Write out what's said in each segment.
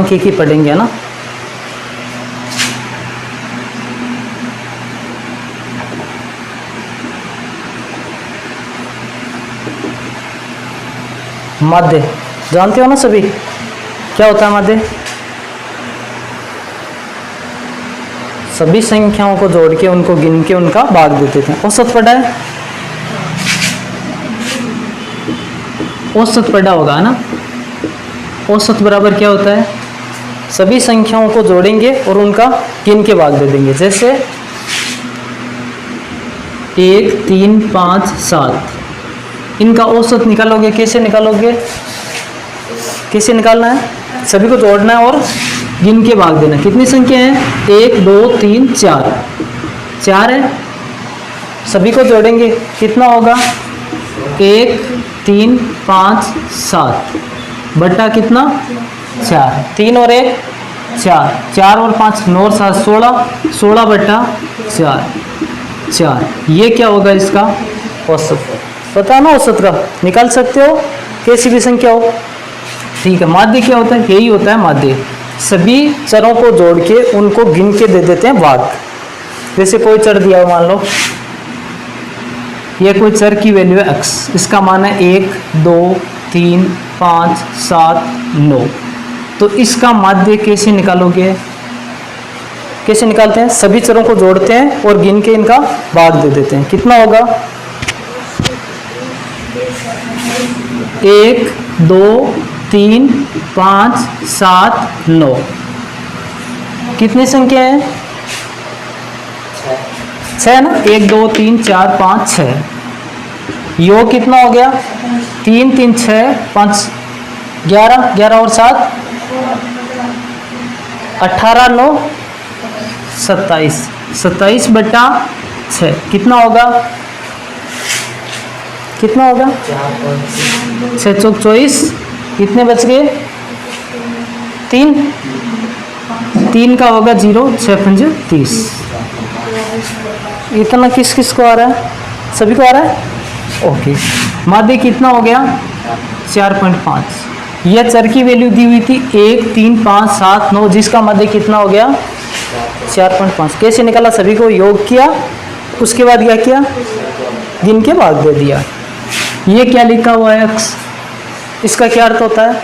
सांख्यिकी पढ़ेंगे, है ना। माध्य जानते हो ना सभी, क्या होता है माध्य? सभी संख्याओं को जोड़ के उनको गिन के उनका भाग देते थे। औसत पढ़ा है, औसत पढ़ा होगा ना। औसत बराबर क्या होता है? सभी संख्याओं को जोड़ेंगे और उनका गिन के भाग दे देंगे। जैसे 1 3 5 7, इनका औसत निकालोगे, कैसे निकालोगे? कैसे निकालना है? सभी को जोड़ना है और गिन के भाग देना। कितनी संख्या है? 1 2 3 4, 4 है। सभी को जोड़ेंगे, कितना होगा? 1 3 5 7 बट्टा कितना? 4, 3 और 1 4, 4 और 5 9 और 7 16, 16 बट्टा 4, 4। ये क्या होगा? इसका औसत। पता ना औसत का निकाल सकते हो, कैसी भी संख्या हो, ठीक है। माध्य क्या होता है? यही होता है माध्य। सभी चरों को जोड़ के उनको गिन के दे देते हैं भाग। जैसे कोई चर दिया हो, मान लो ये कोई चर की वैल्यू है x, इसका मान है 1 2 3 5 7 9। तो इसका माध्य कैसे निकालोगे? कैसे निकालते हैं? सभी चरों को जोड़ते हैं और गिन के इनका भाग दे देते हैं। कितना होगा? 1 2 3 5 7 9। कितनी संख्या है? 6 ना। 1 2 3 4 5 6। योग कितना हो गया? 3 3 6 5 11, 11 और 7 18 9 27, 27 बट्टा 6 कितना होगा? कितना होगा? 6 चौक 24। कितने बच गए? 3, 3 का होगा 0, 6 पंजे 30। इतना किस किस को आ रहा है? सभी को आ रहा है, ओके। माध्य कितना हो गया? 4.5। यह चर की वैल्यू दी हुई थी 1 3 5 7 9, जिसका माध्य कितना हो गया? 4.5। कैसे निकाला? सभी को योग किया, उसके बाद क्या किया? गिन के भाग दे दिया। ये क्या लिखा हुआ है? x। इसका क्या अर्थ होता है?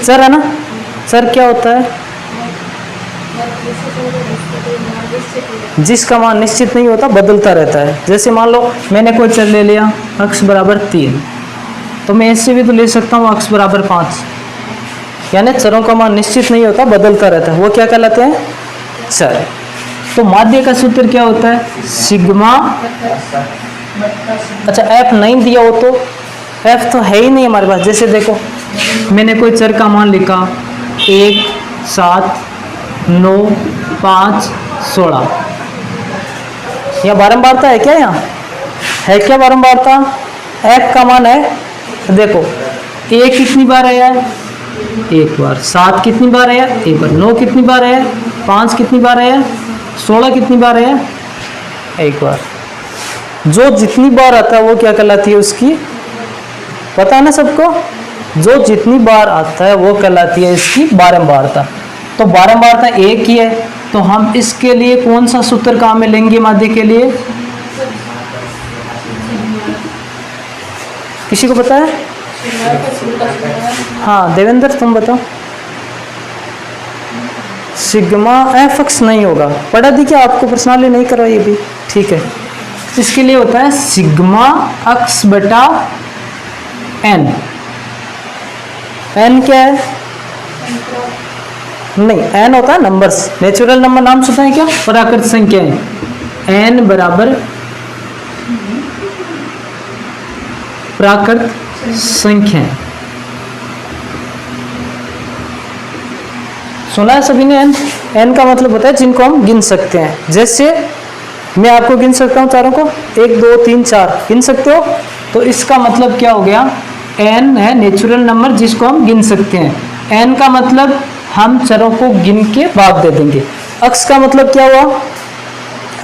चर है ना। चर क्या होता है? जिसका मान निश्चित नहीं होता, बदलता रहता है। जैसे मान लो मैंने कोई चर ले लिया x बराबर 3, तो मैं इससे भी तो ले सकता हूँ x बराबर 5। यानी चरों का मान निश्चित नहीं होता, बदलता रहता है। वो क्या कहलाते हैं? चर। तो माध्य का सूत्र क्या होता है? सिग्मा। अच्छा, f नहीं दिया हो तो? f तो है ही नहीं हमारे पास। जैसे देखो मैंने कोई चर का मान लिखा 1 7 9 5 16। यहाँ बारंबारता है क्या? यहाँ है क्या बारंबारता? f का मान है, देखो 1 कितनी बार आया है? 1 बार। 7 कितनी बार आया? 1 बार। 9 कितनी बार आया? 5 कितनी बार आया? 16 कितनी बार आया? 1 बार। जो जितनी बार आता है वो क्या कहलाती है? उसकी पता है ना सबको? जो जितनी बार आता है वो कहलाती है इसकी बारंबारता। तो बारंबारता 1 ही है, तो हम इसके लिए कौन सा सूत्र काम में लेंगे? माध्य के लिए किसी को पता है? हाँ देवेंद्र तुम बताओ। सिग्मा एफ एक्स नहीं होगा, पढ़ा दी क्या आपको? पर्सनली नहीं करो ये भी, ठीक है। इसके लिए होता है सिग्मा एक्स बटा एन। एन क्या है? नहीं, एन होता है नंबर्स। नेचुरल नंबर नाम सुना है क्या? प्राकृत संख्याएं। एन बराबर प्राकृत संख्याएं। सुना है सभी ने? एन। एन का मतलब होता है जिनको हम गिन सकते हैं। जैसे मैं आपको गिन सकता हूँ चारों को, 1 2 3 4 गिन सकते हो। तो इसका मतलब क्या हो गया? एन है नेचुरल नंबर जिसको हम गिन सकते हैं। एन का मतलब हम चरों को गिन के भाग दे देंगे। अक्स का मतलब क्या हुआ?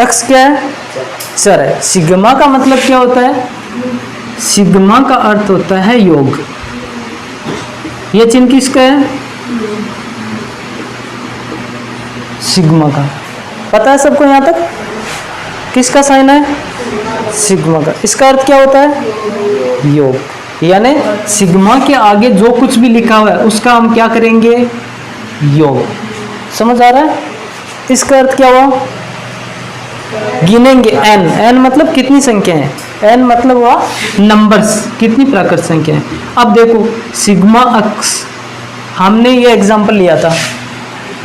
अक्स क्या है? चर है। सिग्मा का मतलब क्या होता है? सिग्मा का अर्थ होता है योग। ये चिन्ह किसका है? सिग्मा का। पता है सबको यहाँ तक? किसका साइन है? सिग्मा का। इसका अर्थ क्या होता है? योग। यानी सिग्मा के आगे जो कुछ भी लिखा हुआ है उसका हम क्या करेंगे? योग। समझ आ रहा है? इसका अर्थ क्या हुआ? गिनेंगे n। n मतलब कितनी संख्या है? n मतलब हुआ नंबर्स, कितनी प्राकृत संख्या है। अब देखो सिग्मा अक्स, हमने ये एग्जांपल लिया था,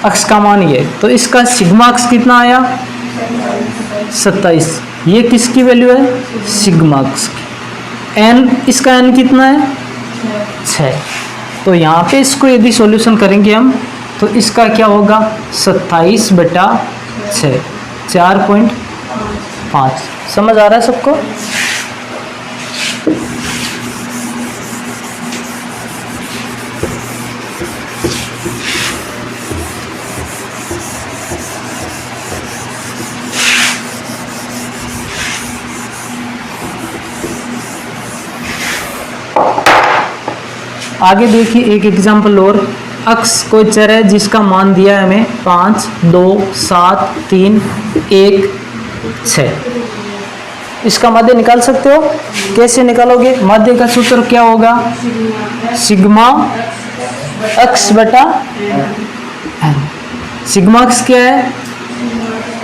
अक्स का मान ये, तो इसका सिग्मा अक्स कितना आया? 27। ये किसकी वैल्यू है? सिग्मा अक्स की। n, इसका n कितना है? 6। तो यहाँ पे इसको यदि सॉल्यूशन करेंगे हम तो इसका क्या होगा? 27/6, 4.5। समझ आ रहा है सबको? आगे देखिए एक एग्जाम्पल और। अक्स कोई चर है जिसका मान दिया है हमें 5, 2, 7, 3, 1, 6। इसका माध्य निकाल सकते हो? कैसे निकालोगे? माध्य का सूत्र क्या होगा? सिग्मा अक्स बटा n। सिग्मा अक्स क्या है?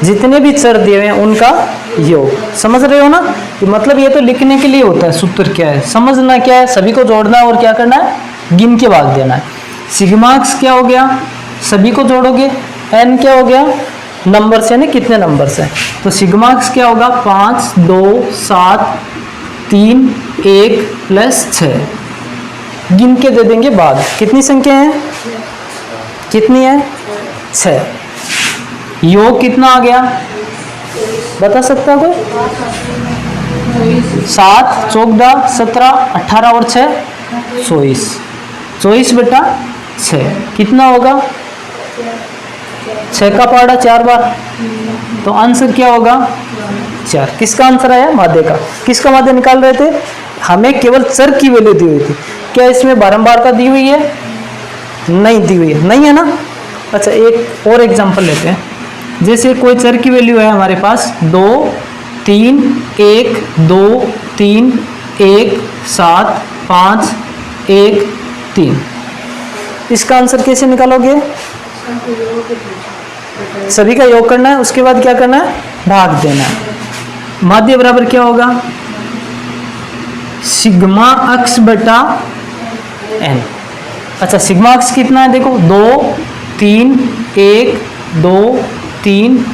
जितने भी चर दिए हुए हैं उनका योग। समझ रहे हो ना? कि मतलब ये तो लिखने के लिए होता है, सूत्र क्या है, समझना क्या है, सभी को जोड़ना है और क्या करना है? गिन के भाग देना है। सिग्मा एक्स क्या हो गया? सभी को जोड़ोगे। n क्या हो गया? नंबर से, यानी कितने नंबर से। तो सिग्मा एक्स क्या होगा? 5, 2, 7, 3, 1 प्लस 6। गिन के दे देंगे भाग। कितनी संख्या है? कितनी है? 6। योग कितना आ गया? बता सकता कोई? 7, 14, 17, 18 और 6 24। 24/6 कितना होगा? 6 का पहाड़ा 4 बार, तो आंसर क्या होगा? 4। किसका आंसर आया? माध्य का। किसका माध्य निकाल रहे थे? हमें केवल चर की वैल्यू दी हुई थी। क्या इसमें बारंबारता दी हुई है? नहीं दी हुई है, नहीं है ना? अच्छा एक और एग्जांपल लेते हैं। जैसे कोई चर की वैल्यू है हमारे पास 2, 3, 1, 2, 3, 1, 7, 5, 1, 3। इसका आंसर कैसे निकालोगे? सभी का योग करना है, उसके बाद क्या करना है? भाग देना है। माध्य बराबर क्या होगा? सिग्मा अक्स बटा n। अच्छा सिग्मा अक्स कितना है? देखो 2, 3, 1, 2, 3,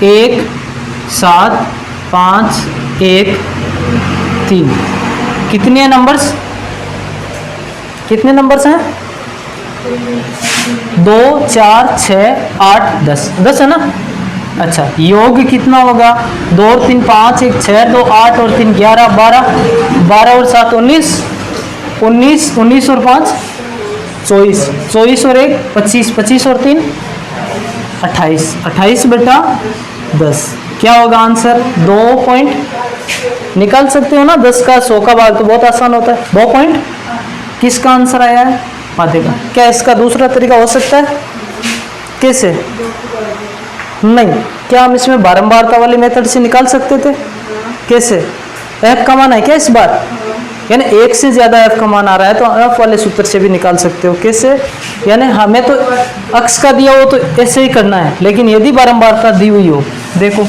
1, 7, 5, 1, 3। कितने हैं नंबर्स? कितने नंबर्स हैं? 2, 4, 6, 8, 10। 10 है ना? अच्छा योग कितना होगा? 2 और 3 5, 1 6, 2 8 और 3 11, 12, 12 और 7 19, 19, 19 और 5 24, 24 और 1 25, 25 और 3 28, 28/10। क्या होगा आंसर? 2 पॉइंट। निकाल सकते हो ना? 10 का 100 का भाग तो बहुत आसान होता है। 2 पॉइंट। किसका आंसर आया है? माध्य का। क्या इसका दूसरा तरीका हो सकता है? कैसे? नहीं। क्या हम इसमें बारंबारता वाले मेथड से निकाल सकते थे? कैसे? f का मान है क्या इस बार? यानी 1 से ज्यादा f का मान आ रहा है तो f वाले सूत्र से भी निकाल सकते हो। कैसे? यानी हमें तो अक्स का दिया हो तो ऐसे ही करना है, लेकिन यदि बारंबारता दी हुई हो, देखो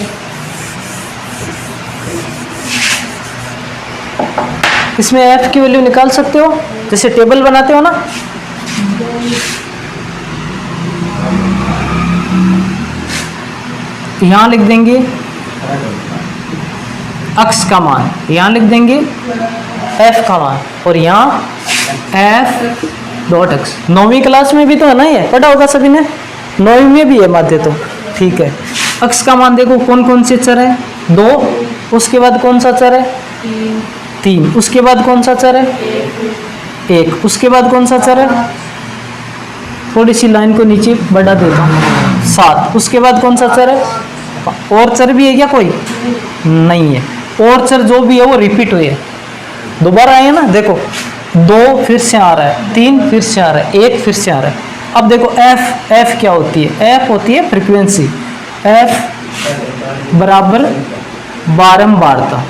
इसमें f की वैल्यू निकाल सकते हो, जैसे टेबल बनाते हो ना। यहां लिख देंगे अक्स का मान, यहां लिख देंगे f का मान, और यहाँ f.x। 9वीं क्लास में भी तो है ना, ये पढ़ा होगा सभी ने। 9वीं में भी है माध्य, तो ठीक है। अक्स का मान देखो कौन कौन से चर है? 2, उसके बाद कौन सा चर है? 3, उसके बाद कौन सा चर है? 1, उसके बाद कौन सा चर है? थोड़ी सी लाइन को नीचे बढ़ा देता हूँ। 7, उसके बाद कौन सा चर है? और चर भी है क्या कोई? नहीं है। और चर जो भी है वो रिपीट हुए है, दोबारा आए ना। देखो 2 फिर से आ रहा है, 3 फिर से आ रहा है, 1 फिर से आ रहा है। अब देखो एफ क्या होती है? एफ होती है फ्रीक्वेंसी। एफ बराबर बारंबारता।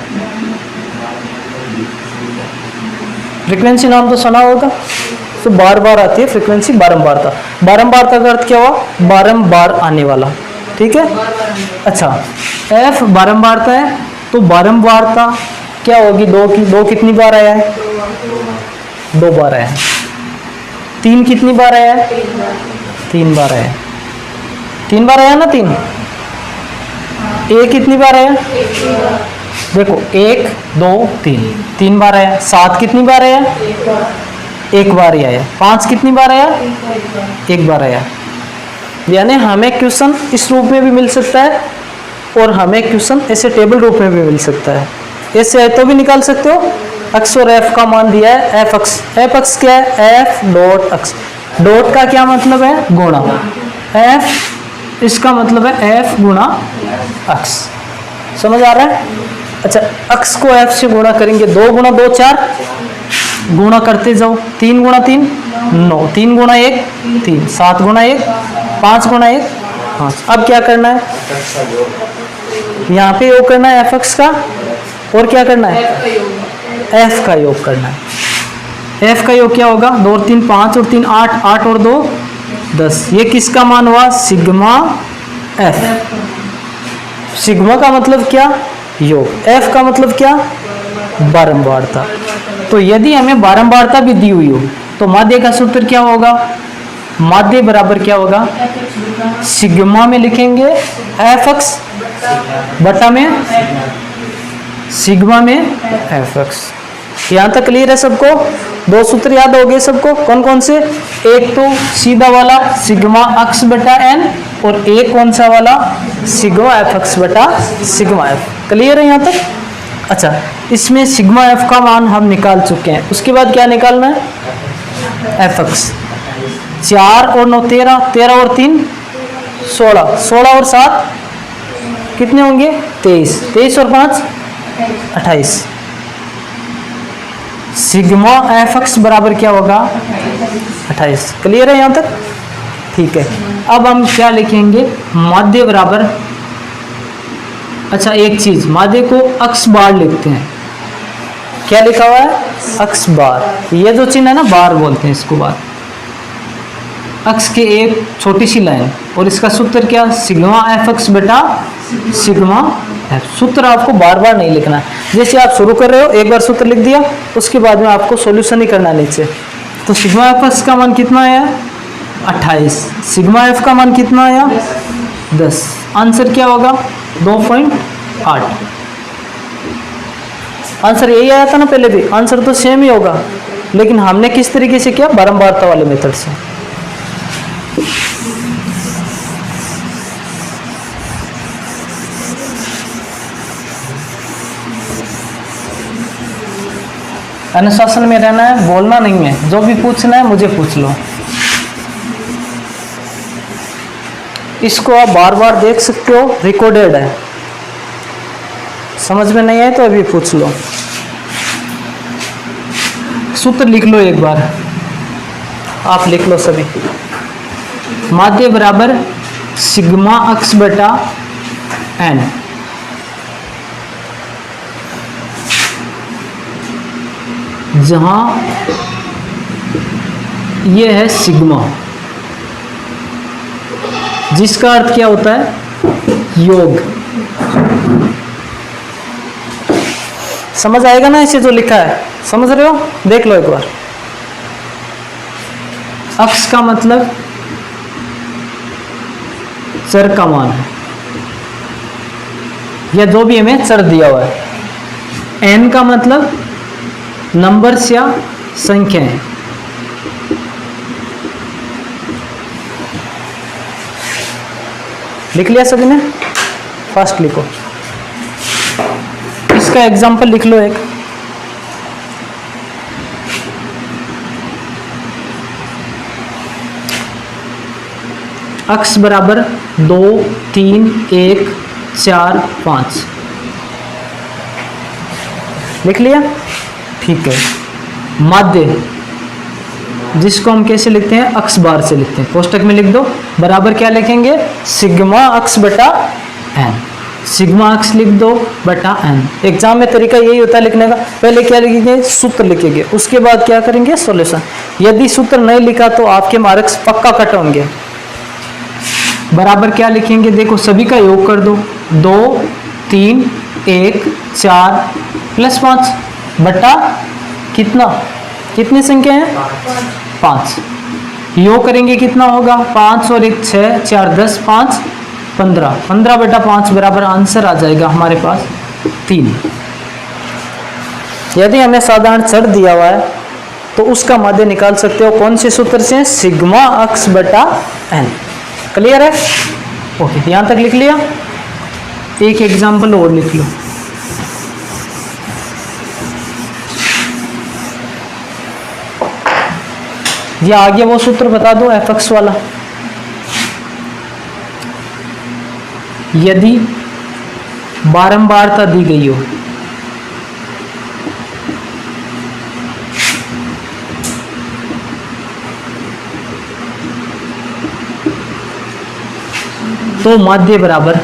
फ्रीक्वेंसी नाम तो सुना होगा, तो बार बार आती है फ्रीक्वेंसी, बारंबारता। बारंबारता का अर्थ क्या हुआ? बारंबार आने वाला, ठीक है। अच्छा, एफ बारंबारता है, तो बारंबारता क्या होगी? दो की, दो कितनी बार आया है? 2 बार आया है। 3 कितनी बार आया है? 3 बार आया है। 3 बार आया ना 3। ए कितनी बार आया? देखो 1 2 3, 3 बार आया। 7 कितनी बार आया? 1 बार ही आया। 5 कितनी बार आया? 1 बार आया। यानी हमें क्वेश्चन इस रूप में भी मिल सकता है और हमें क्वेश्चन ऐसे टेबल रूप में भी मिल सकता है। ऐसे है तो भी निकाल सकते हो। अक्स और एफ का मान दिया है, एफ अक्स। एफ अक्स क्या है? एफ डॉट अक्स। डॉट का क्या मतलब है? गुणा। एफ इसका मतलब है एफ गुणा अक्स। समझ आ रहा है? अच्छा, अक्स को एफ से गुणा करेंगे, 2 गुणा 2 4, गुणा करते जाओ। 3 गुणा 3 9, 3 गुणा 1 3, 7 गुणा 1 5 गुणा 1 5। अब क्या करना है? यहाँ पे योग करना है एफ एक्स का, और क्या करना है? एफ का योग करना है। एफ का योग क्या होगा? 2 और 3 5 और 3 8, 8 और 2 10। ये किसका मान हुआ? Sigma F. सिग्मा का मतलब क्या? योग। एफ का मतलब क्या? बारंबारता। तो यदि हमें बारंबारता भी दी हुई हो तो माध्य का सूत्र क्या होगा? माध्य बराबर क्या होगा? सिग्मा में लिखेंगे एफ एक्स बटा में सिग्मा में एफ एक्स। यहाँ तक क्लियर है सबको? 2 सूत्र याद हो गए सबको? कौन कौन से? एक तो सीधा वाला सिग्मा एक्स बटा एन, और एक कौन सा वाला? सिग्मा एफ एक्स बटा सिग्मा एफ। क्लियर है यहाँ तक? अच्छा, इसमें सिग्मा एफ का मान हम निकाल चुके हैं। उसके बाद क्या निकालना है? F x. 4 और 9 13, 13 और 3 16, 16 और 7 कितने होंगे? 23, 23 और 5 28। सिग्मा एफ एक्स बराबर क्या होगा? 28। क्लियर है यहाँ तक? ठीक है। अब हम क्या लिखेंगे? माध्य बराबर, अच्छा एक चीज, माध्य को अक्स बार लिखते हैं। क्या लिखा हुआ है? अक्स बार। ये जो चिन्ह है ना, बार बोलते हैं इसको, बार। अक्स के एक छोटी सी लाइन, और इसका सूत्र क्या? सिग्मा एफ एक्स बटा सिग्मा एफ। सूत्र आपको बार बार नहीं लिखना है। जैसे आप शुरू कर रहे हो, एक बार सूत्र लिख दिया, उसके बाद में आपको सॉल्यूशन ही करना नीचे। तो सिग्मा एफ एक्स का मान कितना आया? 28। सिग्मा एफ का मान कितना आया? 10। आंसर क्या होगा? 2.8। आंसर यही आया था ना पहले भी? आंसर तो सेम ही होगा, लेकिन हमने किस तरीके से किया? बारंबारता वाले मेथड से। अनुशासन में रहना है, बोलना नहीं है। जो भी पूछना है मुझे पूछ लो। इसको आप बार बार देख सकते हो, रिकॉर्डेड है। समझ में नहीं आए तो अभी पूछ लो। सूत्र लिख लो एक बार, आप लिख लो सभी। माध्य बराबर सिग्मा एक्स बटा एन। जहां ये है सिग्मा, जिसका अर्थ क्या होता है? योग। समझ आएगा ना इसे जो लिखा है? समझ रहे हो? देख लो एक बार। अक्स का मतलब चर का मान है, या जो भी हमें चर दिया हुआ है। एन का मतलब नंबर्स या संख्याएं। लिख लिया सभी ने? फास्ट लिखो। इसका एग्जांपल लिख लो एक। अक्स बराबर 2 3 1 4 5। लिख लिया? ठीक है। माध्य, जिसको हम कैसे लिखते हैं, अक्स बार से लिखते हैं। कोष्टक में लिख दो, बराबर क्या लिखेंगे, सिग्मा अक्स बटा एन। सिग्मा अक्स लिख दो बटा एन। एग्जाम में तरीका यही होता है लिखने का, पहले क्या लिखेंगे, सूत्र लिखेंगे, उसके बाद क्या करेंगे, सॉल्यूशन। यदि सूत्र नहीं लिखा तो आपके मार्क्स पक्का कट होंगे। बराबर क्या लिखेंगे, देखो सभी का योग कर दो, 2 3 1 4 प्लस 5 बटा कितना, कितनी संख्या है, 5। योग करेंगे कितना होगा, 5 और 1 6, 4 10, 5 15, 15 बटा 5 बराबर आंसर आ जाएगा हमारे पास 3। यदि हमें साधारण चर दिया हुआ है तो उसका माध्य निकाल सकते हो, कौन से सूत्र से, सिग्मा अक्स बटा एन। क्लियर है, ओके, यहां तक लिख लिया। एक एग्जाम्पल और लिख लो, ये आगे वो सूत्र बता दो एफ एक्स वाला। यदि बारंबारता दी गई हो तो माध्य बराबर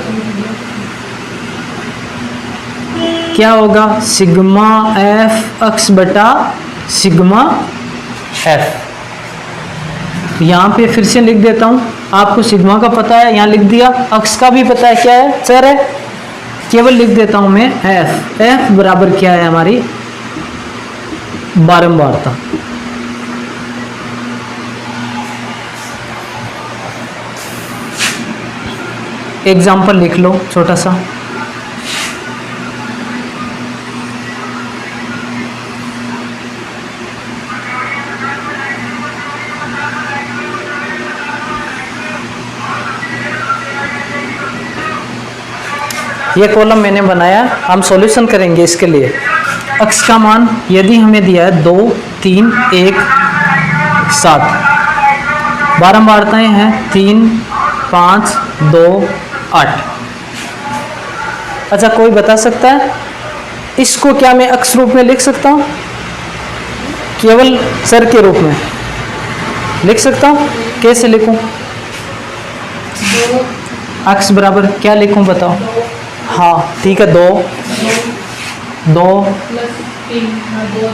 क्या होगा, सिग्मा एफ एक्स बटा सिग्मा एफ। यहाँ पे फिर से लिख देता हूँ, आपको सिग्मा का पता है, यहाँ लिख दिया, अक्स का भी पता है क्या है, चर है, केवल लिख देता हूँ मैं एफ। एफ बराबर क्या है, हमारी बारंबारता। एग्जाम्पल लिख लो छोटा सा, ये कॉलम मैंने बनाया, हम सॉल्यूशन करेंगे इसके लिए। अक्स का मान यदि हमें दिया है 2 3 1 7, बारंबारताएं हैं 3 5 2 8। अच्छा, कोई बता सकता है इसको क्या मैं अक्स रूप में लिख सकता हूँ, केवल चर के रूप में लिख सकता हूँ, कैसे लिखूं, अक्स बराबर क्या लिखूं बताओ। हाँ ठीक है, 2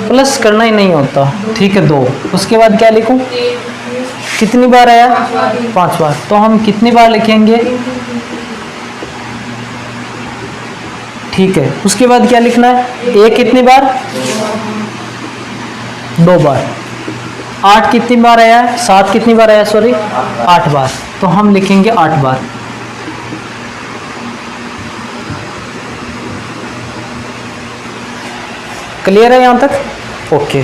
प्लस करना ही नहीं होता, ठीक है 2, उसके बाद क्या लिखूं, कितनी बार आया, 5 बार, तो हम कितनी बार लिखेंगे, ठीक है। उसके बाद क्या लिखना है, 1 कितनी बार, 2 बार। 8 कितनी बार आया है, 7 कितनी बार आया, सॉरी 8 बार, तो हम लिखेंगे 8 बार। क्लियर है यहाँ तक, ओके।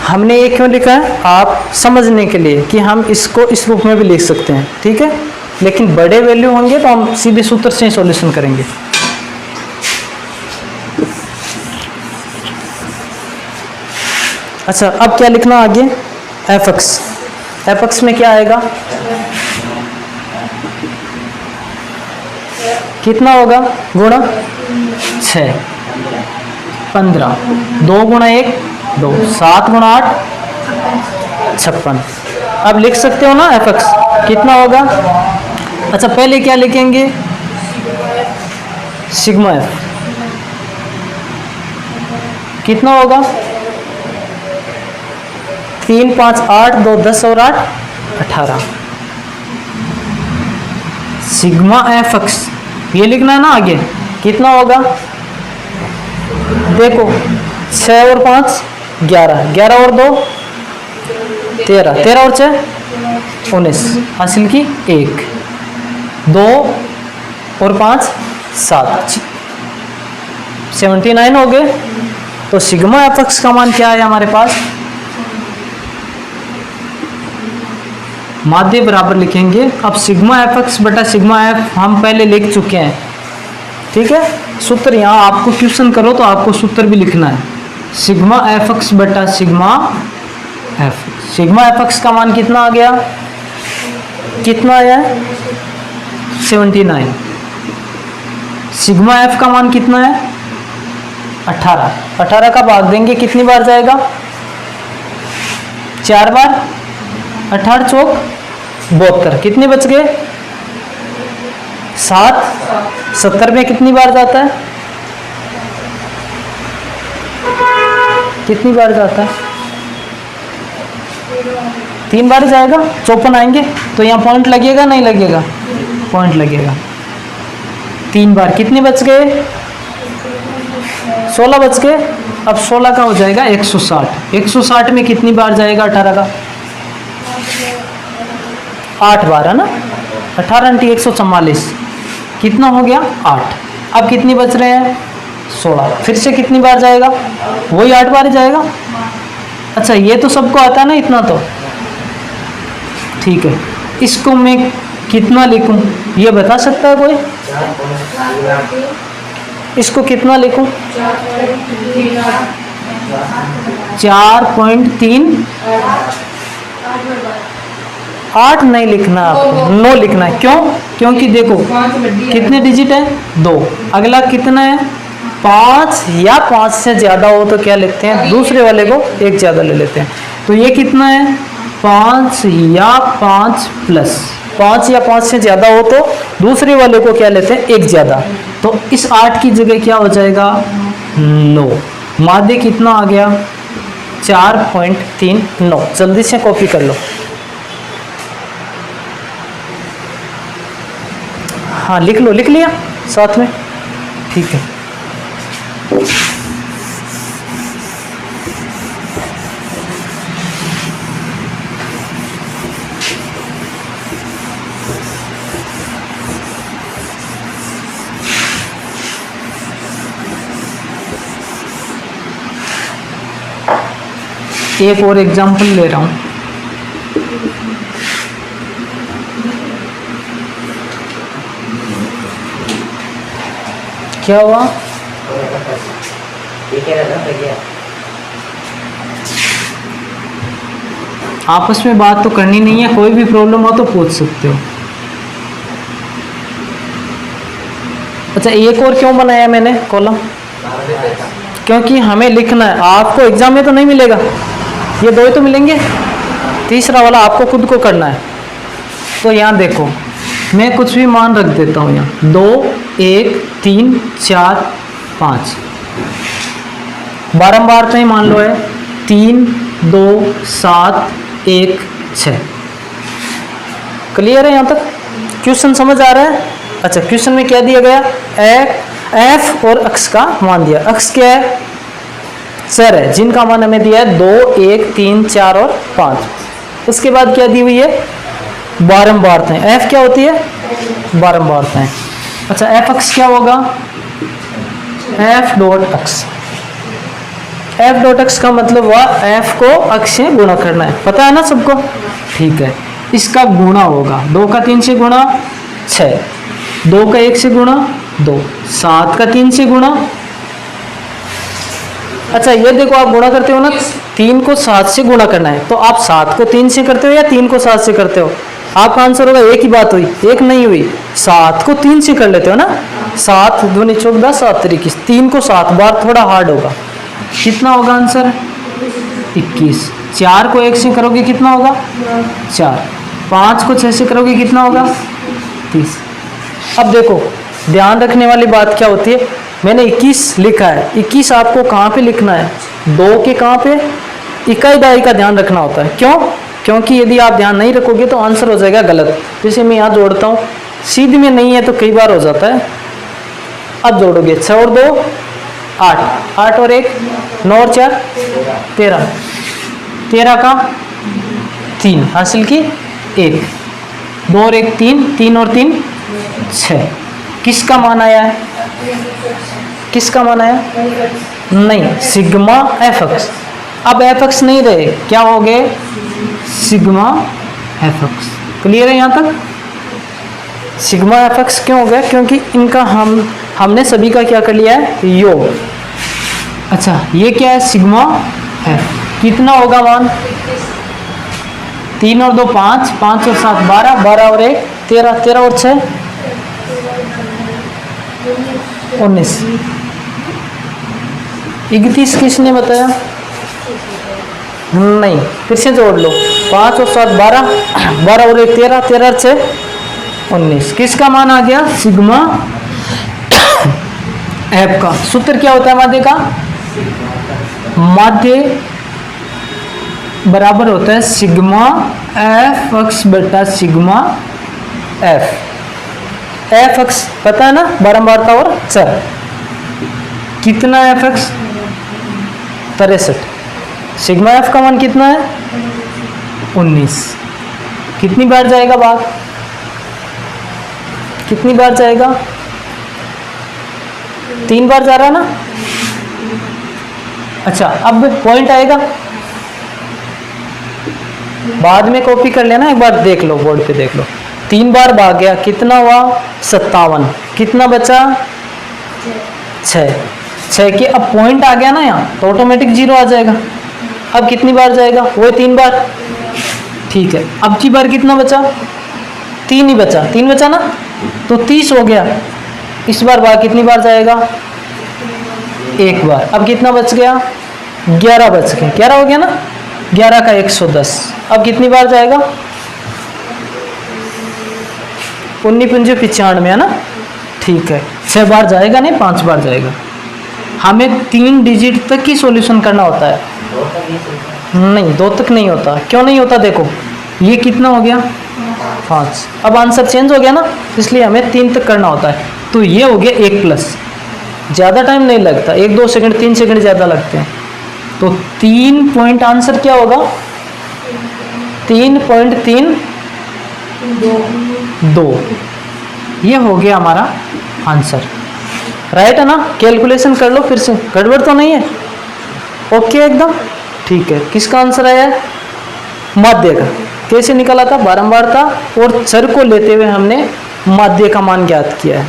हमने ये क्यों लिखा है, आप समझने के लिए कि हम इसको इस रूप में भी लिख सकते हैं, ठीक है। लेकिन बड़े वैल्यू होंगे तो हम सीधे सूत्र से ही सॉल्यूशन करेंगे। अच्छा, अब क्या लिखना आगे, एफ एक्स। एफ एक्स में क्या आएगा, कितना होगा, गुणा 6 15, 2 गुणा 1 2, 7 गुणा 8 56। अब लिख सकते हो ना एफ एक्स कितना होगा। अच्छा, पहले क्या लिखेंगे, सिग्मा एफ कितना होगा, 3 5 8 2 10 और 8 18। सिग्मा एफ एक्स ये लिखना है ना आगे, कितना होगा, देखो 6 और 5 11, 11 और 2 13, 13 और 6 19, हासिल की 1, 2 और 5 7, 79 हो गए। तो सिग्मा एफ एक्स का मान क्या है हमारे पास, माध्य बराबर लिखेंगे। अब सिग्मा एफ एक्स बटा सिग्मा एफ हम पहले लिख चुके हैं, ठीक है। सूत्र यहाँ आपको क्वेश्चन करो तो आपको सूत्र भी लिखना है, सिग्मा एफ एक्स बटा sigma F. Sigma F x का मान कितना आ गया, कितना आया, 79। सिग्मा एफ का मान कितना है, 18। 18 का भाग देंगे कितनी बार जाएगा, 4 बार 18 चौक 72, कितने बच गए 7। 70 में कितनी बार जाता है, कितनी बार जाता है, 3 बार जाएगा। 54 आएंगे तो यहाँ पॉइंट लगेगा नहीं लगेगा, पॉइंट लगेगा। 3 बार कितने बच गए 16 बच गए। अब 16 का हो जाएगा 160। 160 में कितनी बार जाएगा 18 का, 8 बार है ना। 18 × 144 कितना हो गया 8। अब कितनी बच रहे हैं 16, फिर से कितनी बार जाएगा, वही 8 बार ही जाएगा। अच्छा ये तो सबको आता है ना इतना तो ठीक है। इसको मैं कितना लिखूं ये बता सकता है कोई, इसको कितना लिखूं 4.3। 8 नहीं लिखना आपको, 9 लिखना है। क्यों, क्योंकि देखो कितने डिजिट है 2। अगला कितना है 5 या 5 से ज़्यादा हो तो क्या लिखते हैं, दूसरे वाले को एक ज़्यादा ले लेते हैं। तो ये कितना है 5 या 5 प्लस 5 या 5 से ज़्यादा हो तो दूसरे वाले को क्या लेते हैं, एक ज़्यादा। तो इस 8 की जगह क्या हो जाएगा 9। माध्य कितना आ गया 4.39। जल्दी से कॉपी कर लो। हाँ लिख लो, लिख लिया साथ में, ठीक है। एक और एग्जांपल ले रहा हूं। क्या हुआ, आपस में बात तो करनी नहीं है, कोई भी प्रॉब्लम हो तो पूछ सकते हो। अच्छा एक और क्यों बनाया मैंने कॉलम, क्योंकि हमें लिखना है। आपको एग्जाम में तो नहीं मिलेगा, ये 2 ही तो मिलेंगे, तीसरा वाला आपको खुद को करना है। तो यहाँ देखो मैं कुछ भी मान रख देता हूँ, यहाँ 2 1 3 4 5 बारंबार तो ही मान लो है 3 2 7 1 6। क्लियर है यहाँ तक, क्वेश्चन समझ आ रहा है। अच्छा क्वेश्चन में क्या दिया गया, एफ और अक्स का मान दिया। अक्स क्या है, चर है जिनका मान हमें दिया है 2 1 3 4 और 5। उसके बाद क्या दी हुई है, बारंबारताएं। एफ क्या होती है, बारंबारताएं। अच्छा एफ अक्स क्या होगा, एफ डॉट अक्स। एफ डॉट अक्स का मतलब हुआ एफ को अक्स से गुणा करना है, पता है ना सबको, ठीक है। इसका गुणा होगा 2 का 3 से गुणा 6, 2 का 1 से गुणा 2, 7 का 3 से गुणा। अच्छा ये देखो आप गुणा करते हो ना, 3 को 7 से गुणा करना है, तो आप 7 को 3 से करते हो या 3 को 7 से करते हो, आपका आंसर होगा एक ही बात हुई, एक नहीं हुई, 7 को 3 से कर लेते हो ना। 7 दूनी 14 7 3 21, 3 को 7 बार थोड़ा हार्ड होगा, कितना होगा आंसर 21। 4 को 1 से करोगे कितना होगा 4, 5 को 6 से करोगे कितना होगा 30। अब देखो ध्यान रखने वाली बात क्या होती है, मैंने 21 लिखा है, 21 आपको कहाँ पे लिखना है, 2 के कहाँ पे, इकाई दहाई का ध्यान रखना होता है। क्यों, क्योंकि यदि आप ध्यान नहीं रखोगे तो आंसर हो जाएगा गलत। जैसे मैं यहाँ जोड़ता हूँ, सीधी में नहीं है तो कई बार हो जाता है। अब जोड़ोगे 6 और 2 8, 8 और 1 9 और 4 13, 13 का 3 हासिल की 1, 2 और 1 3, 3 और 3 6। किसका मान आया है, किसका मान आया, नहीं सिग्मा एफ एक्स। अब एफ एक्स नहीं रहे, क्या हो गए सिग्मा एफ एक्स। क्लियर है यहाँ तक, सिग्मा एफ एक्स क्यों हो गया, क्योंकि इनका हमने सभी का क्या कर लिया है योग। अच्छा ये क्या है सिग्मा एफ, कितना होगा मान 3 और 2 5, 5 और 7 12, 12 और 1 13, 13 और 6 19, 31 किसने बताया, नहीं, फिर से जोड़ लो, 5 और 7 12, 12 और 1 13, 13 और 6 19। किसका मान आ गया? सिग्मा एफ का। सूत्र क्या होता है माध्य का? माध्य बराबर होता है सिग्मा एफ एक्स बटा सिग्मा एफ। एफ एक्स पता है ना, बारंबारता और चर। कितना एफ एक्स? 63। सिग्मा एफ का मान कितना है? 19। कितनी बार जाएगा भाग? कितनी बार जाएगा? 3 बार जा रहा है ना। अच्छा, अब पॉइंट आएगा, बाद में कॉपी कर लेना, एक बार देख लो, बोर्ड पे देख लो। 3 बार भाग गया, कितना हुआ? 57। कितना बचा? 6। 6 के अब पॉइंट आ गया ना यहाँ, तो ऑटोमेटिक 0 आ जाएगा। अब कितनी बार जाएगा? वो 3 बार। ठीक है, अब की बार कितना बचा? 3 ही बचा, 3 बचा ना, तो 30 हो गया। इस बार भाग कितनी बार जाएगा? 1 बार। अब कितना बच गया? 11 बच गए, 11 हो गया ना, 11 का 110। अब कितनी बार जाएगा? 19 95 है ना। ठीक है, 6 बार जाएगा नहीं, 5 बार जाएगा। हमें 3 डिजिट तक ही सॉल्यूशन करना होता है, नहीं 2 तक नहीं होता। क्यों नहीं होता? देखो ये कितना हो गया? 5। अब आंसर चेंज हो गया ना, इसलिए हमें 3 तक करना होता है। तो ये हो गया 1+। ज़्यादा टाइम नहीं लगता, 1-2 सेकंड 3 सेकंड ज़्यादा लगते हैं। तो 3 पॉइंट आंसर क्या होगा? 3.32। ये हो गया हमारा आंसर, राइट है ना। कैलकुलेशन कर लो फिर से, गड़बड़ तो नहीं है? ओके एकदम ठीक है। किसका आंसर आया है? माध्य का। कैसे निकाला था? बारंबारता और चर को लेते हुए हमने माध्य का मान ज्ञात किया है।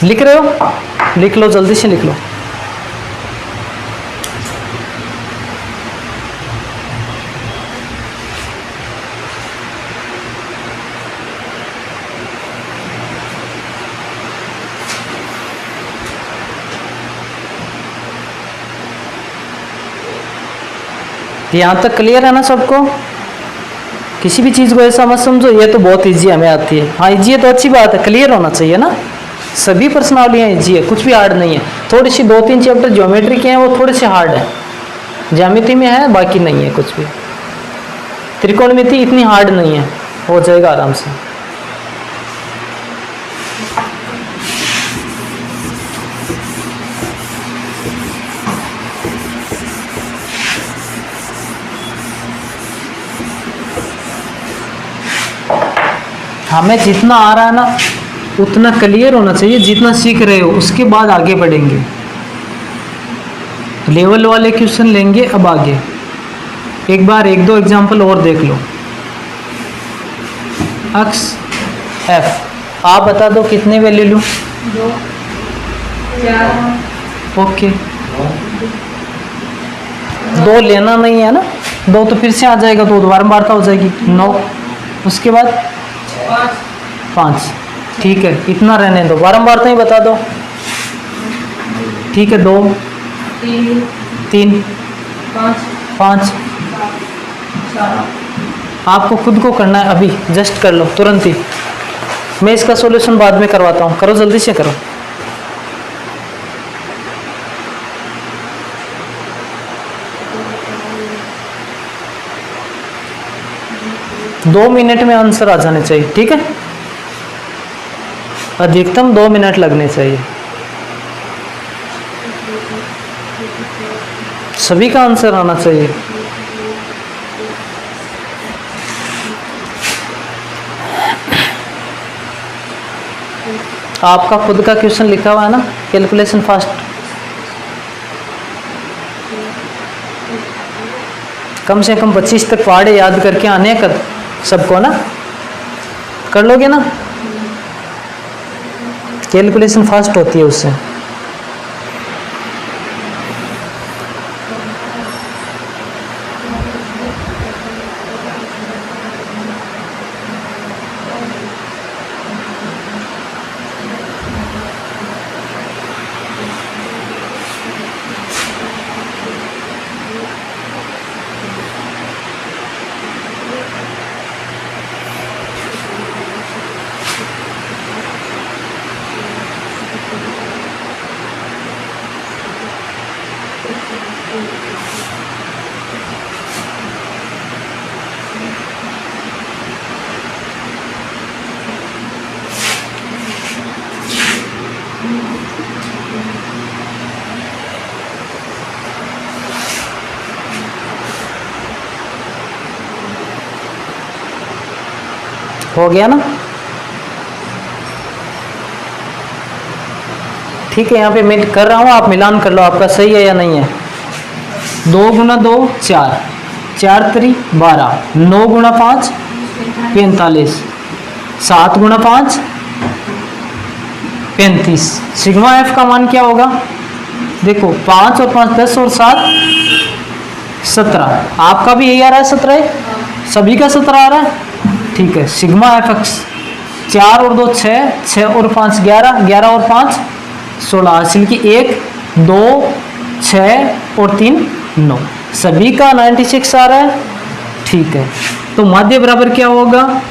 लिख रहे हो? लिख लो, जल्दी से लिख लो। यहाँ तक क्लियर है ना सबको? किसी भी चीज़ को ऐसा मत समझो ये तो बहुत इजी हमें आती है। हाँ इजी है तो अच्छी बात है, क्लियर होना चाहिए ना। सभी प्रश्नावलियाँ इजी है, कुछ भी हार्ड नहीं है। थोड़ी सी 2-3 चैप्टर ज्योमेट्री के हैं, वो थोड़े से हार्ड है। ज्यामिति में है, बाकी नहीं है कुछ भी। त्रिकोणमिति इतनी हार्ड नहीं है, हो जाएगा आराम से। हमें जितना आ रहा है ना उतना क्लियर होना चाहिए, जितना सीख रहे हो उसके बाद आगे बढ़ेंगे। लेवल वाले क्वेश्चन लेंगे अब आगे। एक बार 1-2 एग्जाम्पल और देख लो। अक्स एफ, आप बता दो कितने वैल्यू लूँ? 2 4 ओके, 2 लेना नहीं है ना, 2 तो फिर से आ जाएगा, 2 दोबारा बारता हो जाएगी 9। उसके बाद 5। ठीक है, इतना रहने दो, बारंबारता ही बता दो। ठीक है, 2 3 5। आपको खुद को करना है, अभी जस्ट कर लो तुरंत ही। मैं इसका सॉल्यूशन बाद में करवाता हूँ, करो जल्दी से करो। दो मिनट में आंसर आ जाने चाहिए, ठीक है। अधिकतम 2 मिनट लगने चाहिए। सभी का आंसर आना चाहिए। आपका खुद का क्वेश्चन लिखा हुआ है ना, कैलकुलेशन फास्ट। कम से कम 25 तक पहाड़े याद करके आने का सबको ना, कर लोगे ना। कैलकुलेशन फास्ट होती है उससे। हो गया ना? ठीक है, यहाँ पे मैं कर रहा हूँ, आप मिलान कर लो आपका सही है या नहीं है। 2 गुना 2 4, 4 3 12, 9 गुना 5 45, 7 गुना 5 35। सिग्मा एफ का मान क्या होगा? देखो 5 और 5 10 और 7 17। आपका भी यही आ रहा है 17 है, सभी का 17 आ रहा है। ठीक है, सिग्मा एफ एक्स 4 और 2 6, 6 और 5 11, 11 और 5 16, हासिल की 1 2 6 और 3 9, सभी का 96 आ रहा है। ठीक है, तो माध्य बराबर क्या होगा?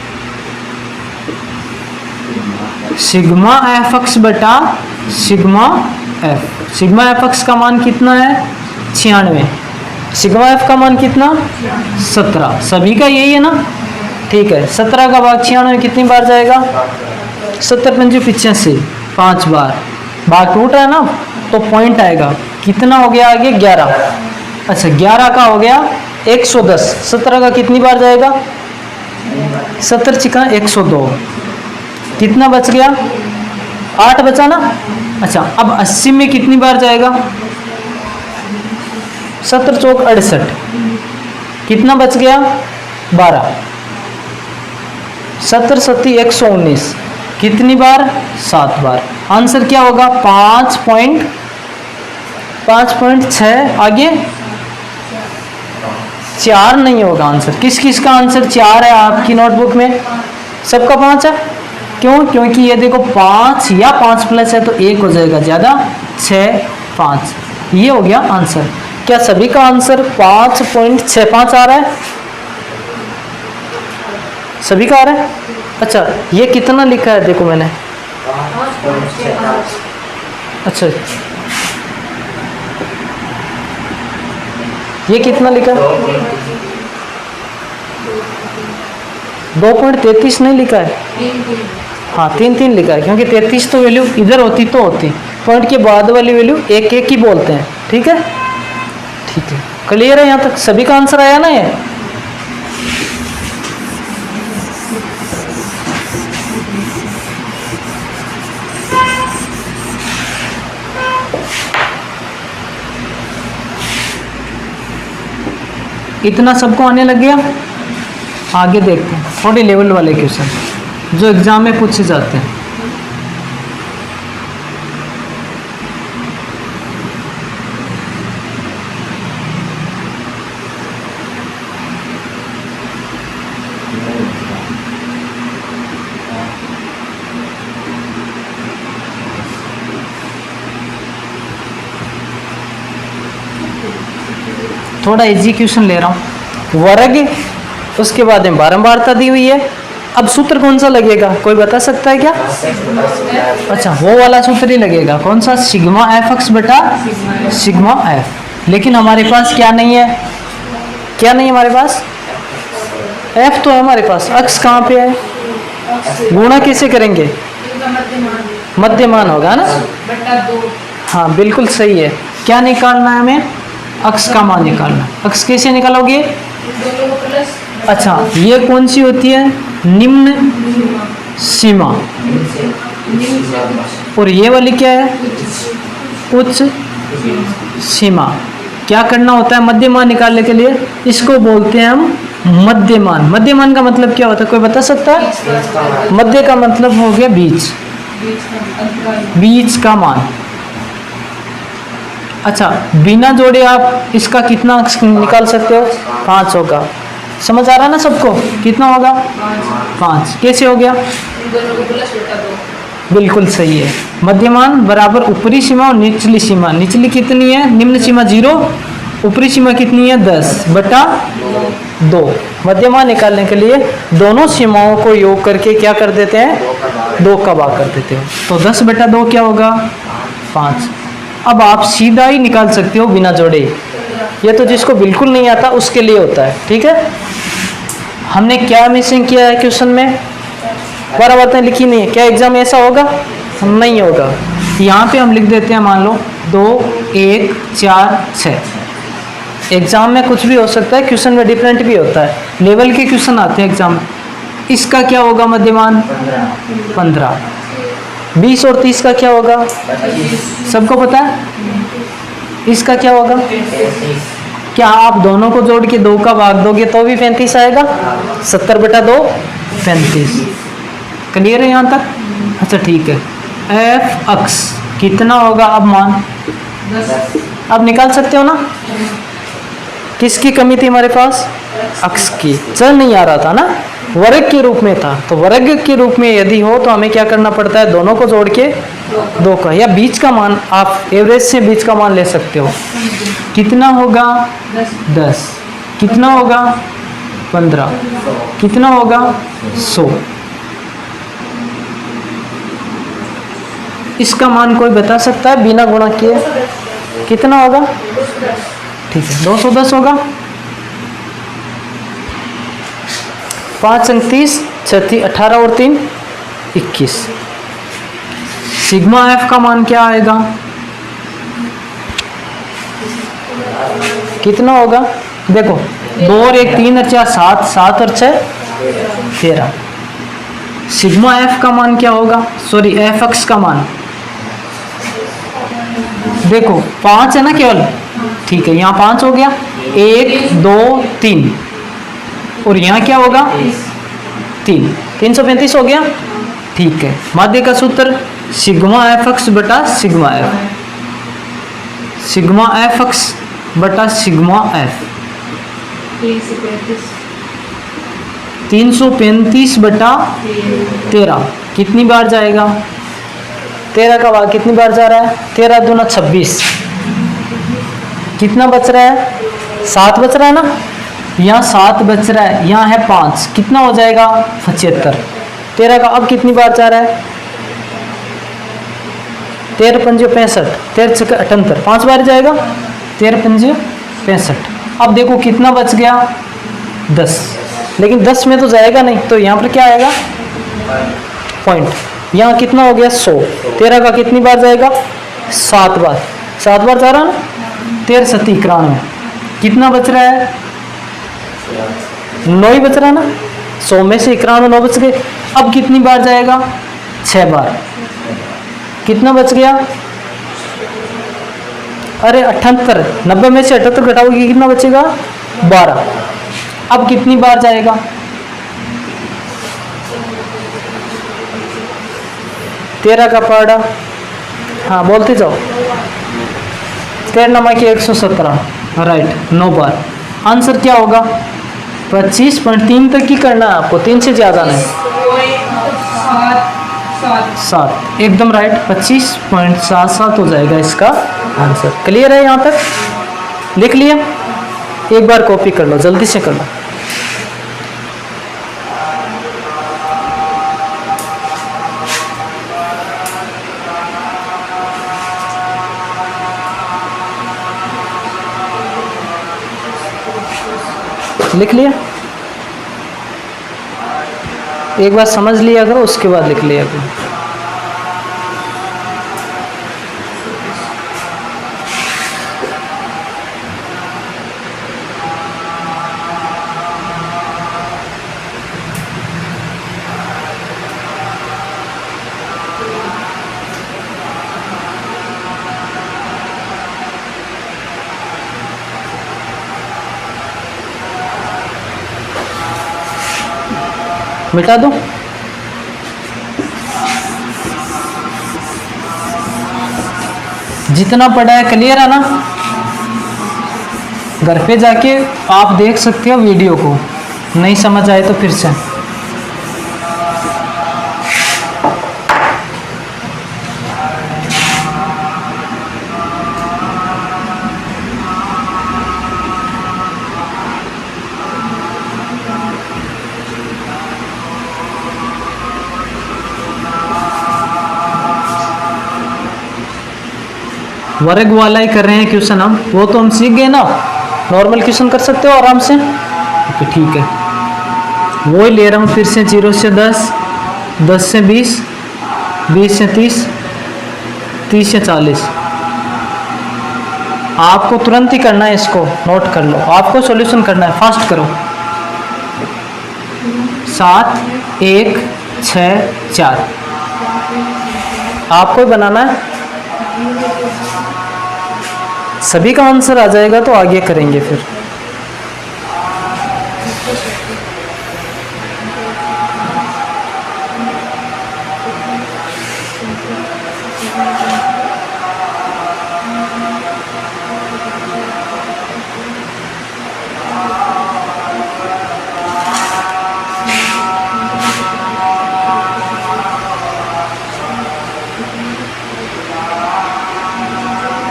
सिग्मा एफ एक्स बटा sigma F. Sigma F x का मान कितना है? 96। सिग्मा एफ का मान कितना? 17। सभी का यही है ना? ठीक है, 17 का भाग 96 कितनी बार जाएगा? 70 पंजे 85, 5 बार। भाग टूट रहा है ना, तो पॉइंट आएगा। कितना हो गया आगे? 11। अच्छा, 11 का हो गया 110। 17 का कितनी बार जाएगा? 70 चिका 102। कितना बच गया? 8 बचा ना? अच्छा, अब 80 में कितनी बार जाएगा? 70 चौक 68। कितना बच गया? 12। 70 सत्ती 119। कितनी बार? 7 बार। आंसर क्या होगा? 5.6। आगे 4 नहीं होगा आंसर। किस किस का आंसर 4 है आपकी नोटबुक में? सबका 5 है। क्यों? क्योंकि ये देखो 5 या 5 प्लस है तो 1 हो जाएगा ज़्यादा, 6 5। ये हो गया आंसर। क्या सभी का आंसर 5.65 आ रहा है? सभी का आ रहा है? अच्छा, ये कितना लिखा है देखो मैंने। अच्छा, ये कितना लिखा है? 2.33 नहीं लिखा है। हाँ, 3 लिखा है, क्योंकि 33 तो वैल्यू इधर होती तो होती, पॉइंट के बाद वाली वैल्यू 1 ही बोलते हैं। ठीक है, ठीक है, क्लियर है यहाँ तक? सभी का आंसर आया ना ये? इतना सबको आने लग गया? आगे देखते हैं थोड़े लेवल वाले क्वेश्चन जो एग्जाम में पूछे जाते हैं। थोड़ा एग्जीक्यूशन ले रहा हूँ। वर्ग, उसके बाद में बारंबारता दी हुई है। अब सूत्र कौन सा लगेगा, कोई बता सकता है क्या? अच्छा, वो वाला सूत्र ही लगेगा। कौन सा? सिग्मा एफ एक्स बटा सिग्मा एफ। लेकिन हमारे पास क्या नहीं है? क्या नहीं है हमारे पास? एफ तो है हमारे पास, एक्स कहाँ पे है? गुणा कैसे करेंगे? मध्यमान होगा ना? हाँ, बिल्कुल सही है। क्या निकालना है हमें? अक्स का मान निकालना। अक्स कैसे निकालोगे? अच्छा, ये कौन सी होती है? निम्न सीमा। और ये वाली क्या है? उच्च सीमा। क्या करना होता है मध्यमान निकालने के लिए? इसको बोलते हैं हम मध्यमान। मध्यमान का मतलब क्या होता है, कोई बता सकता है? मध्य का मतलब हो गया बीच, बीच का मान। अच्छा, बिना जोड़े आप इसका कितना निकाल सकते हो? 5 होगा। समझ आ रहा है ना सबको? कितना होगा? 5। कैसे हो गया? बिल्कुल सही है। मध्यमान बराबर ऊपरी सीमा और निचली सीमा। निचली कितनी है? निम्न सीमा 0, ऊपरी सीमा कितनी है? 10 बटा 2। मध्यमान निकालने के लिए दोनों सीमाओं को योग करके क्या कर देते हैं? 2 का भाग कर देते हो, तो 10 बटा 2 क्या होगा? 5। अब आप सीधा ही निकाल सकते हो बिना जोड़े। ये तो जिसको बिल्कुल नहीं आता उसके लिए होता है। ठीक है, हमने क्या मिसिंग किया है क्वेश्चन में? बारंबारता लिखी नहीं है। क्या एग्जाम ऐसा होगा? नहीं होगा। यहाँ पे हम लिख देते हैं, मान लो 2 1 4 6। एग्जाम में कुछ भी हो सकता है, क्वेश्चन में डिफरेंट भी होता है। लेवल के क्वेश्चन आते हैं एग्जाम में। इसका क्या होगा मध्यमान? 15। 20 और 30 का क्या होगा? सबको पता है? इसका क्या होगा? क्या आप दोनों को जोड़ के 2 का भाग दोगे तो भी 35 आएगा? 70/2 35। क्लियर है यहाँ तक? अच्छा ठीक है। एफ अक्स कितना होगा अब मान? अब निकाल सकते हो ना? किसकी कमी थी हमारे पास? अक्स की। चल नहीं आ रहा था ना, वर्ग के रूप में था। तो वर्ग के रूप में यदि हो तो हमें क्या करना पड़ता है? दोनों को जोड़ के 2 का, या बीच का मान, आप एवरेज से बीच का मान ले सकते हो। कितना होगा? 10। कितना होगा? 15। कितना होगा? 100। इसका मान कोई बता सकता है बिना गुणा किए? कितना होगा? ठीक है, 210 होगा। 5 अंक 30, 6 18 और 3 21। सिग्मा एफ का मान क्या आएगा? कितना होगा? देखो 2 और 1 3 और 4 7, 7 और 6 13। सिग्मा एफ का मान क्या होगा? सॉरी, एफ एक्स का मान देखो 5 है ना केवल। ठीक है, यहाँ 5 हो गया, 1 2 3, और यहाँ क्या होगा? 3, 335 हो गया। ठीक है, माध्य का सूत्र सिग्मा एफ एक्स बटा sigma F, sigma F x बटा सिग्मा एफ 335 बटा 13। कितनी बार जाएगा? 13 का भाग कितनी बार जा रहा है? 13 दूना 26। कितना बच रहा है? 7 बच रहा है ना, यहाँ 7 बच रहा है, यहाँ है 5, कितना हो जाएगा? 75। 13 का अब कितनी बार जा रहा है? 13 पंजे 65, 13 छक्के 78, 5 बार जाएगा। 13 पंजे 65। अब देखो कितना बच गया? 10। लेकिन 10 में तो जाएगा नहीं, तो यहाँ पर क्या आएगा? पॉइंट। यहाँ कितना हो गया? 100। 13 का कितनी बार जाएगा? 7 बार। 7 बार जा रहा ना, 13 7 91। कितना बच रहा है? 9 ही बच रहा है ना, 100 में से 91 9 बच गए। अब कितनी बार जाएगा? 6 बार। कितना बच गया? अरे 78, 90 में से 78 घटाओगे कितना बचेगा? 12। अब कितनी बार जाएगा? 13 का पहाड़ा, हाँ बोलते जाओ। 13 नंबर की 117, राइट, 9 बार। आंसर क्या होगा? 25.3 तक ही करना है आपको, 3 से ज़्यादा नहीं। 7 एकदम राइट, 25.77 हो जाएगा इसका आंसर। क्लियर है यहाँ तक? लिख लिया? एक बार कॉपी कर लो, जल्दी से कर लो। लिख लिया? एक बार समझ लिया करो, उसके बाद लिख लिया करो। मिटा दो। जितना पढ़ा है क्लियर है ना? घर पे जाके आप देख सकते हो वीडियो को, नहीं समझ आए तो फिर से। वर्ग वाला ही कर रहे हैं क्वेश्चन हम, वो तो हम सीख गए ना। नॉर्मल क्वेश्चन कर सकते हो आराम से। ओके ठीक है, वो ही ले रहा हूँ फिर से। 0 से 10, 10 से 20, 20 से 30, 30 से 40। आपको तुरंत ही करना है इसको, नोट कर लो। आपको सॉल्यूशन करना है, फास्ट करो। 7 1 6 4। आपको ही बनाना है, सभी का आंसर आ जाएगा तो आगे करेंगे फिर।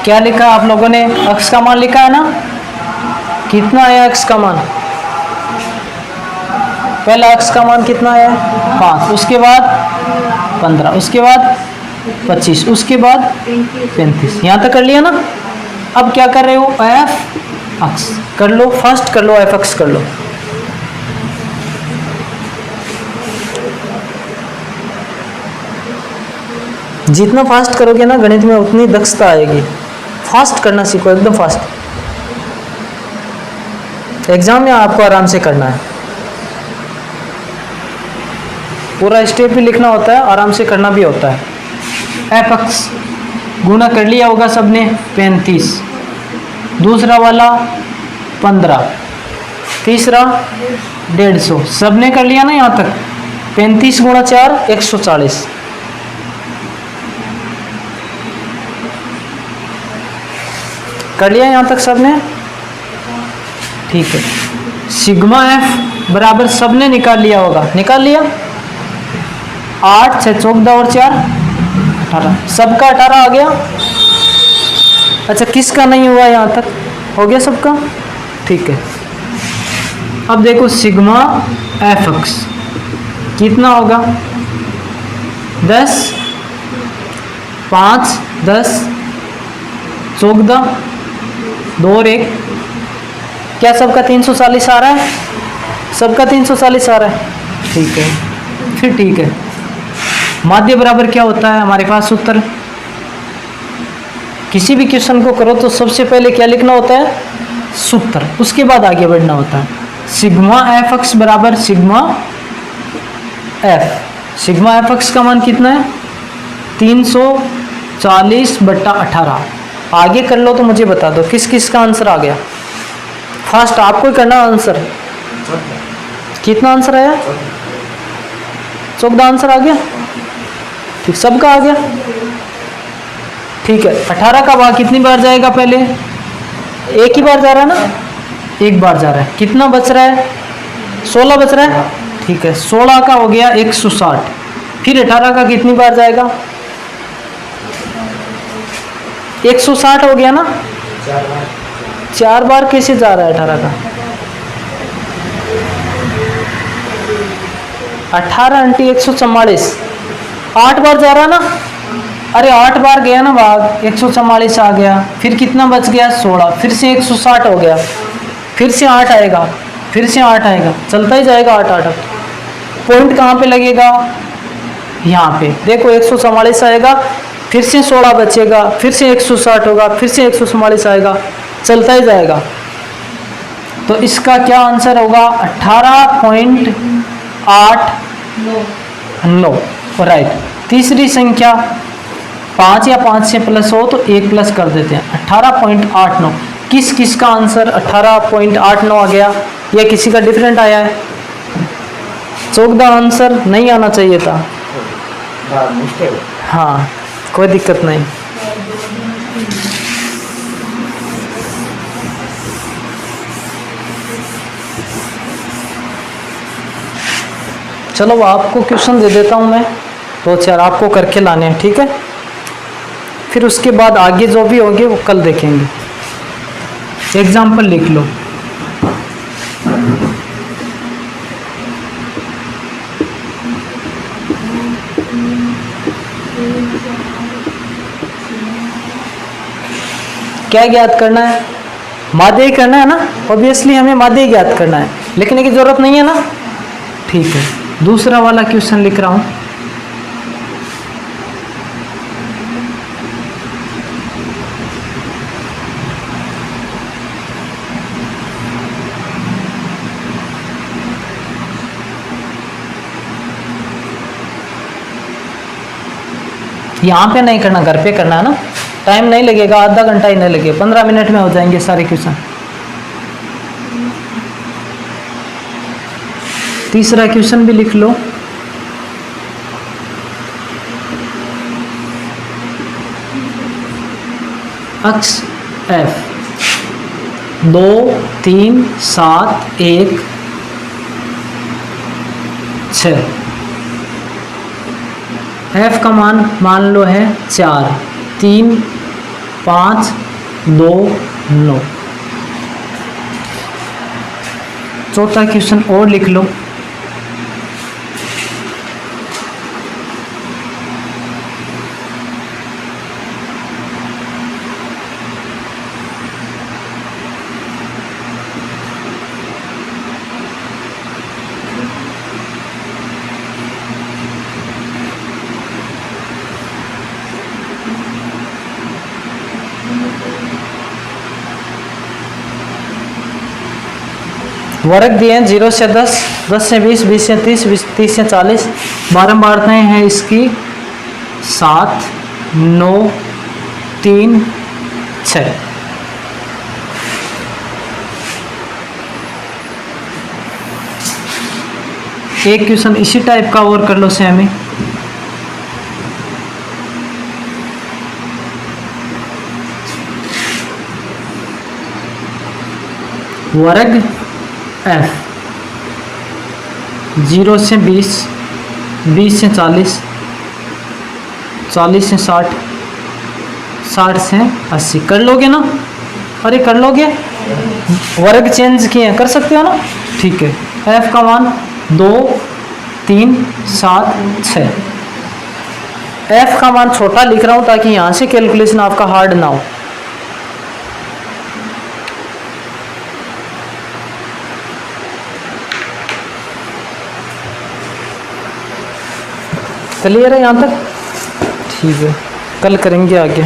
क्या लिखा आप लोगों ने? अक्स का मान लिखा है ना? कितना आया अक्स का मान? पहला अक्स का मान कितना आया? 5, उसके बाद 15, उसके बाद 25, उसके बाद 35। यहाँ तक कर लिया ना? अब क्या कर रहे हो? एफ अक्स कर लो, फर्स्ट कर लो, एफ अक्स कर लो। जितना फास्ट करोगे ना गणित में उतनी दक्षता आएगी। फास्ट करना सीखो, एकदम फास्ट। एग्जाम में आपको आराम से करना है, पूरा स्टेप भी लिखना होता है, आराम से करना भी होता है। एफ एक्स गुणा कर लिया होगा सबने, 35, दूसरा वाला 15, तीसरा 150, सबने कर लिया ना यहाँ तक? 35 गुणा 4 140। कर लिया यहाँ तक सबने? ठीक है। सिग्मा एफ बराबर सबने निकाल लिया होगा, निकाल लिया? 8 6 14 और 4 18, सबका 18 आ गया। अच्छा किसका नहीं हुआ? यहाँ तक हो गया सबका, ठीक है। अब देखो सिग्मा एफ एक्स कितना होगा? 10 5 10 14 2 और 1, क्या सबका 340 आ रहा है? सबका 340 आ रहा है, ठीक है। फिर ठीक है, माध्य बराबर क्या होता है हमारे पास सूत्र? किसी भी क्वेश्चन को करो तो सबसे पहले क्या लिखना होता है? सूत्र, उसके बाद आगे बढ़ना होता है। सिग्मा एफ एक्स बराबर sigma F. Sigma F x का मान कितना है? 340/18। आगे कर लो तो मुझे बता दो किस किस का आंसर आ गया। फास्ट आपको ही करना आंसर। कितना आंसर आया? 14 आंसर आ गया, ठीक, सबका आ गया, ठीक है। 18 का भाग कितनी बार जाएगा? पहले एक ही बार जा रहा है ना, एक बार जा रहा है। कितना बच रहा है? 16 बच रहा है, ठीक है। 16 का हो गया 160। फिर 18 का कितनी बार जाएगा? 160 हो गया ना, 4 बार कैसे जा रहा है 18 का? 18 × 144, 8 बार जा रहा ना। अरे 8 बार गया ना भाग, 144 आ गया। फिर कितना बच गया? 16। फिर से 160 हो गया, फिर से 8 आएगा, फिर से 8 आएगा, चलता ही जाएगा 8 8। पॉइंट कहाँ पे लगेगा? यहाँ पे देखो 144 आएगा, फिर से 16 बचेगा, फिर से 160 होगा, फिर से 144 आएगा, चलता ही जाएगा। तो इसका क्या आंसर होगा? 18.89, राइट। तीसरी संख्या 5 या 5 से प्लस हो तो 1 प्लस कर देते हैं। 18.89, किस किस का आंसर 18.89 आ गया या किसी का डिफरेंट आया है? 14 आंसर नहीं आना चाहिए था। हाँ कोई दिक्कत नहीं। चलो आपको क्वेश्चन दे देता हूँ मैं, 2-4 आपको करके लाने हैं, ठीक है। फिर उसके बाद आगे जो भी होंगे वो कल देखेंगे। एग्जाम्पल लिख लो। क्या ज्ञात करना है? माध्य करना है ना, ऑब्वियसली हमें माध्य ज्ञात करना है, लिखने की जरूरत नहीं है ना, ठीक है। दूसरा वाला क्वेश्चन लिख रहा हूं। यहाँ पे नहीं करना, घर पे करना है ना। टाइम नहीं लगेगा, आधा घंटा ही नहीं लगेगा, 15 मिनट में हो जाएंगे सारे क्वेश्चन। तीसरा क्वेश्चन भी लिख लो। अक्ष F 2 3 7 1 6। F का मान लो है 4 3 5 2 9। चौथा क्वेश्चन और लिख लो। वर्ग दिए हैं 0 से 10, 10 से 20, 20 से 30, 30 से 40। बारंबारताएं हैं इसकी 7 9 3 6। एक क्वेश्चन इसी टाइप का और कर लो सेम ही। वर्ग F 0 से 20, 20 से 40, 40 से 60, 60 से 80। कर लोगे ना? अरे कर लोगे? वर्ग चेंज किए कर सकते हो ना? ठीक है। F का मान 2 3 7 6। F का मान छोटा लिख रहा हूं ताकि यहां से कैलकुलेशन आपका हार्ड ना हो। क्लियर है यहाँ तक? ठीक है, कल करेंगे आगे।